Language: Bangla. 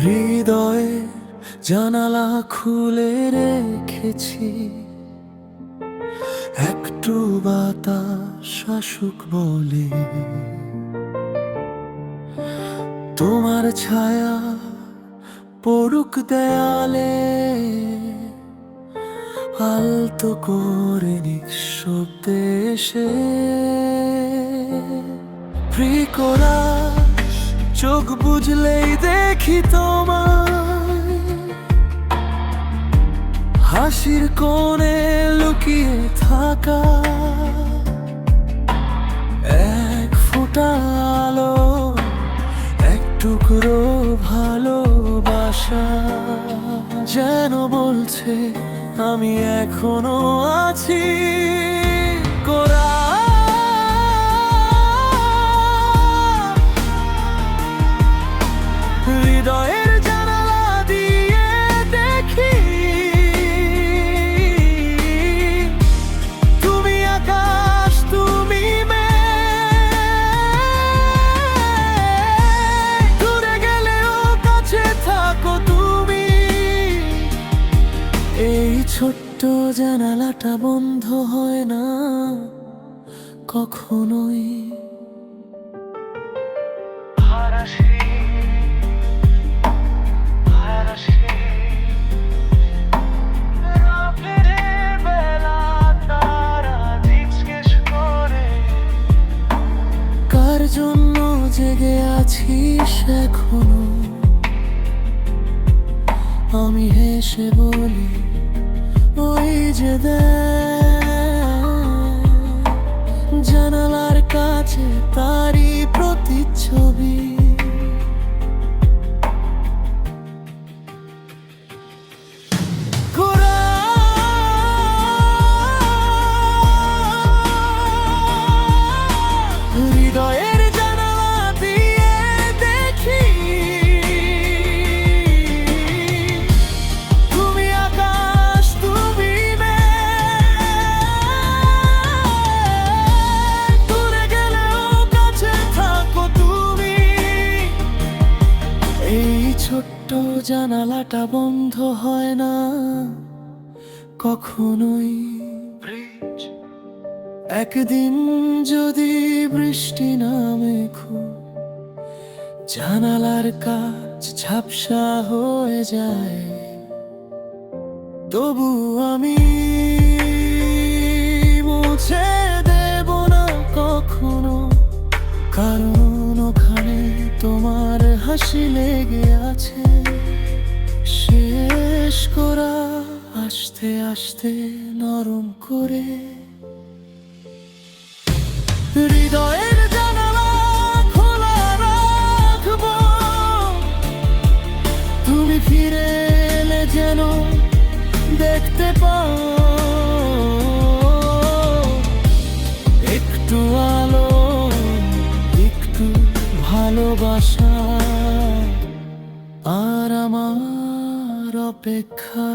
হৃদয়ে জানালা খুলে রেখেছি, একটু বাতাস আসুক বলে। তোমার ছায়া পড়ুক দেয়ালে, আলতো করে নিঃশব্দে এসে। প্রিয়করাস চোখ বুঝলেই দেখি তোমায়, হাসির কোণে লুকিয়ে থাকা এক ফোঁটা আলো, এক টুকরো ভালোবাসা, যেন বলছে আমি এখনো আছি। হৃদয়ের জানালা দিয়ে দেখি, তুমি আকাশ, তুমি মেঘ, দূরে গেলেও কাছে থাকো তুমি। এই ছোট্ট জানালাটা বন্ধ হয় না কখনোই। কার জন্য জেগে আছিস এখনো? আমি হেসে বলি, ওই যে জানালার কাছে তারই প্রতিচ্ছবি। হৃদয়ের জানালা দিয়ে দেখি, তুমি আকাশ, তুমি মেঘ, দূরে গেলেও কাছে থাকো তুমি। এই ছোট্ট জানালাটা বন্ধ হয় না কখনোই। একদিন যদি বৃষ্টি নামে খুব, জানালার কাজ ঝাপসা হয়ে যায়, তবু আমি মুছে দেব না কখনো, কারণ ওখানে তোমার হাসি লেগে আছে। শেষ করা আস্তে আস্তে নরম করে। হৃদয়ের জানালা খোলা রাখবো, তুমি ফিরে এলে যেন দেখতে পাও একটু আলো, একটু ভালোবাসা, আর আমার অপেক্ষা।